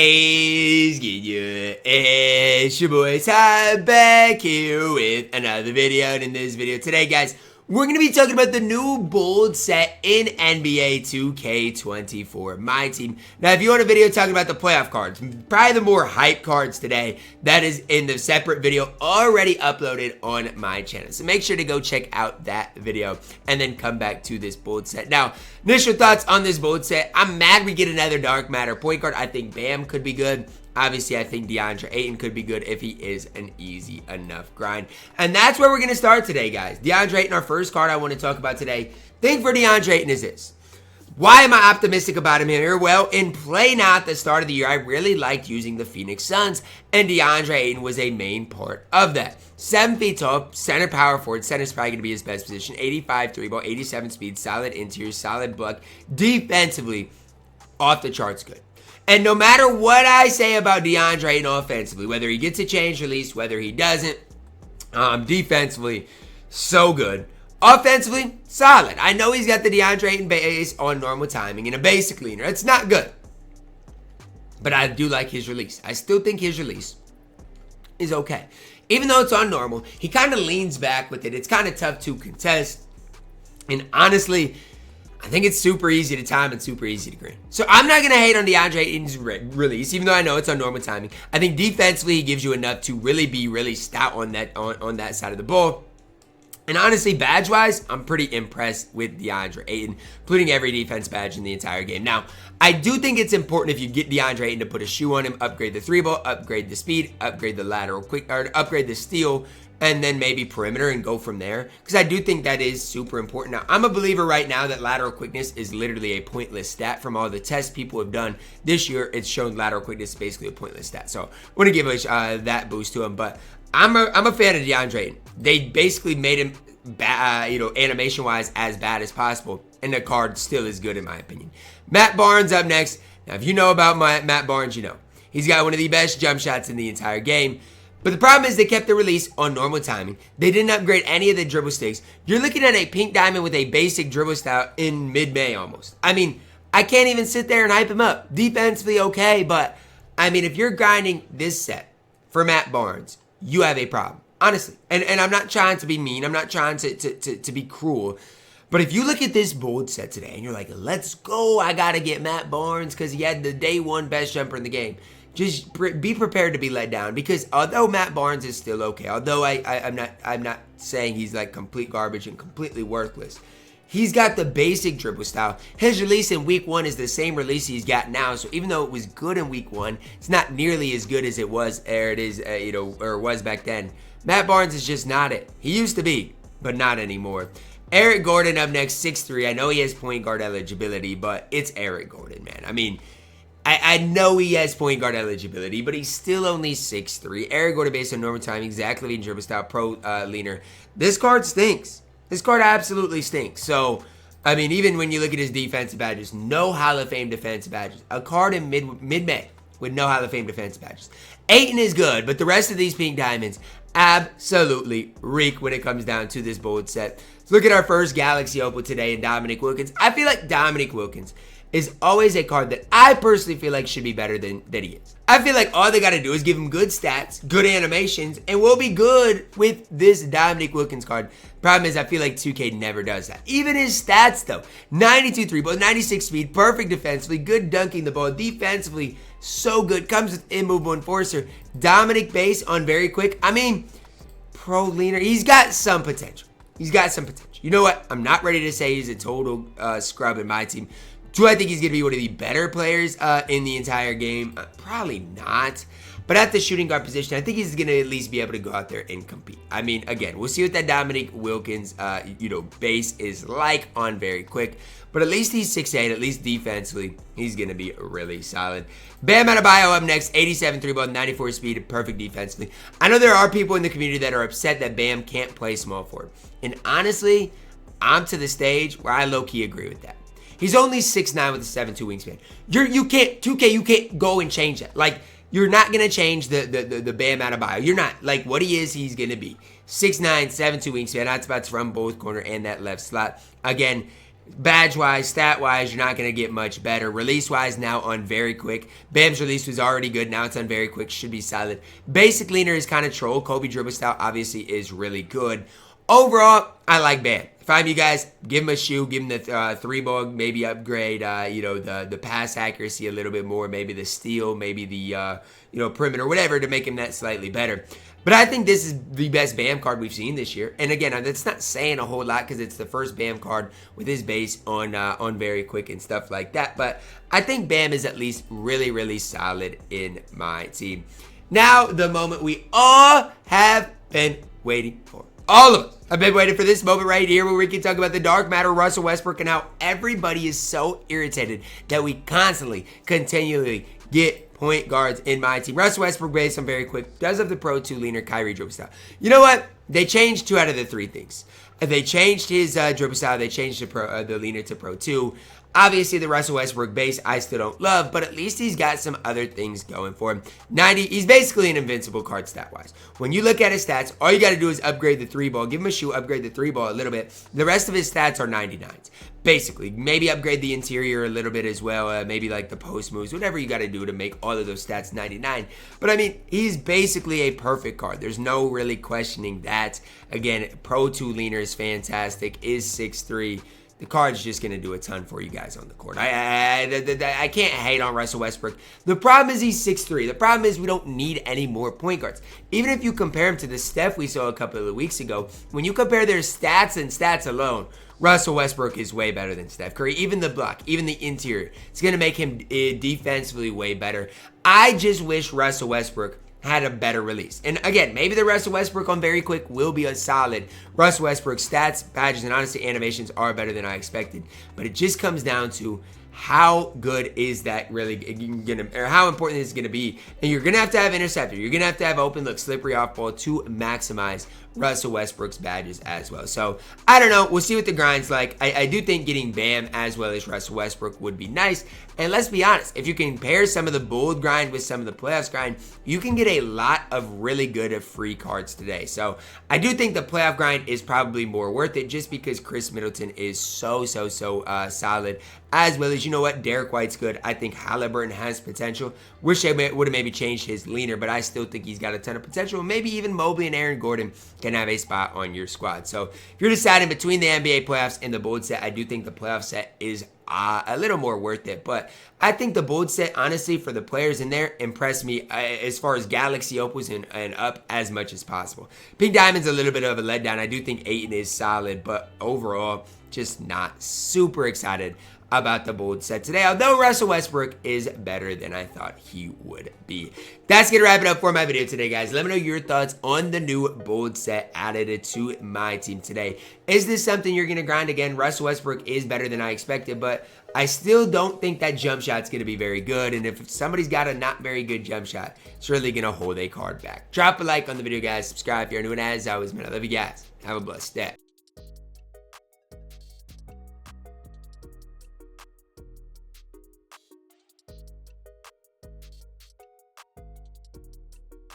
A's get you. It's your boy Ty back here with another video. And in this video today, guys, we're going to be talking about the new bold set in NBA 2K24 MyTEAM. Now, if you want a video talking about the playoff cards, probably the more hype cards today, that is in the separate video already uploaded on my channel. So make sure to go check out that video and then come back to this bold set. Now, initial thoughts on this bold set. I'm mad we get another dark matter point guard. I think Bam could be good. Obviously, I think DeAndre Ayton could be good if he is an easy enough grind. And that's where we're going to start today, guys. DeAndre Ayton, our first card I want to talk about today. Thing for DeAndre Ayton is this. Why am I optimistic about him here? Well, in play now at the start of the year, I really liked using the Phoenix Suns, and DeAndre Ayton was a main part of that. 7 feet tall, center power forward. Center's probably going to be his best position. 85 3-ball, 87 speed, solid interior, solid block. Defensively, off the charts good. And no matter what I say about DeAndre Ayton offensively, whether he gets a change release, whether he doesn't, defensively, so good. Offensively, solid. I know he's got the DeAndre Ayton base on normal timing and a basic leaner. It's not good. But I do like his release. I still think his release is okay. Even though it's on normal, he kind of leans back with it. It's kind of tough to contest. And honestly, I think it's super easy to time and super easy to green. So I'm not going to hate on DeAndre Ayton's release, even though I know it's on normal timing. I think defensively he gives you enough to really be really stout on that side of the ball. And honestly, badge-wise, I'm pretty impressed with DeAndre Ayton, including every defense badge in the entire game. Now, I do think it's important if you get DeAndre Ayton to put a shoe on him, upgrade the 3-ball, upgrade the speed, upgrade the lateral quick, or upgrade the steal, and then maybe perimeter and go from there. Because I do think that is super important. Now, I'm a believer right now that lateral quickness is literally a pointless stat. From all the tests people have done this year, it's shown lateral quickness is basically a pointless stat. So I want to give that boost to him. But I'm a fan of DeAndre Ayton. They basically made him, animation-wise as bad as possible. And the card still is good in my opinion. Matt Barnes up next. Now, if you know about Matt Barnes, you know. He's got one of the best jump shots in the entire game. But the problem is they kept the release on normal timing. They didn't upgrade any of the dribble sticks. You're looking at a pink diamond with a basic dribble style in mid-May almost. I mean, I can't even sit there and hype him up. Defensively okay, but I mean, if you're grinding this set for Matt Barnes, you have a problem. Honestly. And I'm not trying to be mean. I'm not trying to be cruel. But if you look at this bold set today and you're like, let's go, I got to get Matt Barnes because he had the day one best jumper in the game. Just be prepared to be let down because although Matt Barnes is still okay, although I'm not saying he's like complete garbage and completely worthless, he's got the basic dribble style. His release in week 1 is the same release he's got now. So even though it was good in week 1, it's not nearly as good as it was or was back then. Matt Barnes is just not it. He used to be, but not anymore. Eric Gordon up next, 6'3". I know he has point guard eligibility, but it's Eric Gordon, man. I mean, I know he has point guard eligibility, but he's still only 6'3". Eric Gordon based on normal time, exactly in dribble style, pro leaner. This card stinks. This card absolutely stinks. So, I mean, even when you look at his defensive badges, no Hall of Fame defensive badges. A card in mid-May with no Hall of Fame defensive badges. Ayton is good, but the rest of these pink diamonds absolutely reek when it comes down to this bold set. Let's look at our first Galaxy Opal today in Dominique Wilkins. I feel like Dominique Wilkins is always a card that I personally feel like should be better than he is. I feel like all they got to do is give him good stats, good animations, and we'll be good with this Dominique Wilkins card. Problem is, I feel like 2K never does that. Even his stats, though. 92 3-ball, 96 speed, perfect defensively, good dunking the ball, defensively, so good. Comes with immovable enforcer. Dominic base on very quick. I mean, pro leaner. He's got some potential. He's got some potential. You know what? I'm not ready to say he's a total scrub in my team. Do I think he's going to be one of the better players in the entire game? Probably not. But at the shooting guard position, I think he's going to at least be able to go out there and compete. I mean, again, we'll see what that Dominique Wilkins, base is like on very quick. But at least he's 6'8". At least defensively, he's going to be really solid. Bam Adebayo up next. 87 3-ball, 94 speed, perfect defensively. I know there are people in the community that are upset that Bam can't play small forward. And honestly, I'm to the stage where I low-key agree with that. He's only 6'9" with a 7'2" wingspan. You can't, 2K, you can't go and change that. Like, you're not going to change the Bam Adebayo. You're not. Like, what he is, he's going to be. 6'9", 7'2" wingspan. That's about to run both corner and that left slot. Again, Badge-wise, stat-wise, you're not going to get much better. Release-wise, now on very quick. Bam's release was already good. Now it's on very quick. Should be solid. Basic leaner is kind of troll. Kobe dribble style obviously is really good. Overall, I like Bam. If I'm you guys, give him a shoe, give him the 3 ball, maybe upgrade, the pass accuracy a little bit more, maybe the steal, maybe the, perimeter, whatever, to make him that slightly better. But I think this is the best Bam card we've seen this year. And again, that's not saying a whole lot because it's the first Bam card with his base on very quick and stuff like that. But I think Bam is at least really, really solid in my team. Now, the moment we all have been waiting for. All of us have been waiting for this moment right here where we can talk about the dark matter, Russell Westbrook, and how everybody is so irritated that we constantly, continually get point guards in my team. Russell Westbrook base, I'm very quick, does have the Pro 2 leaner Kyrie dribble style. You know what? They changed 2 out of the 3 things. They changed his dribble style. They changed the leaner to Pro 2. Obviously, the Russell Westbrook base I still don't love, but at least he's got some other things going for him. 90, he's basically an invincible card stat-wise. When you look at his stats, all you got to do is upgrade the 3 ball, give him a shoe, upgrade the 3 ball a little bit. The rest of his stats are 99s. Basically, maybe upgrade the interior a little bit as well, maybe like the post moves, whatever you got to do to make all of those stats 99. But I mean, he's basically a perfect card. There's no really questioning that. Again, Pro 2 leaner is fantastic, is 6'3". The card's just going to do a ton for you guys on the court. I can't hate on Russell Westbrook. The problem is he's 6'3". The problem is we don't need any more point guards. Even if you compare him to the Steph we saw a couple of weeks ago, when you compare their stats and stats alone, Russell Westbrook is way better than Steph Curry. Even the block, even the interior. It's going to make him defensively way better. I just wish Russell Westbrook had a better release. And again, maybe the Russell Westbrook on very quick will be a solid. Russell Westbrook stats, badges, and honestly animations are better than I expected. But it just comes down to how good is that really gonna, or how important is it gonna be? And you're gonna have to have interceptor. You're gonna have to have open look, slippery off ball to maximize Russell Westbrook's badges as well. So I don't know. We'll see what the grind's like. I do think getting Bam as well as Russell Westbrook would be nice. And let's be honest, if you compare some of the bold grind with some of the playoffs grind, you can get a lot of really good free cards today. So I do think the playoff grind is probably more worth it just because Khris Middleton is so solid. As well as, you know what, Derrick White's good. I think Haliburton has potential. Wish they would have maybe changed his leaner, but I still think he's got a ton of potential. Maybe even Mobley and Aaron Gordon can have a spot on your squad. So if you're deciding between the NBA playoffs and the bold set, I do think the playoff set is a little more worth it. But I think the bold set, honestly, for the players in there, impressed me as far as Galaxy Opals and up as much as possible. Pink Diamond's a little bit of a letdown. I do think Ayton is solid, but overall, just not super excited about the bold set today, although Russell Westbrook is better than I thought he would be. That's gonna wrap it up for my video today, guys. Let me know your thoughts on the new bold set added to my team today. Is this something you're gonna grind again? Russell Westbrook is better than I expected, but I still don't think that jump shot's gonna be very good, and if somebody's got a not very good jump shot, it's really gonna hold a card back. Drop a like on the video, guys. Subscribe if you're new, and as always, man, I love you guys. Have a blessed day.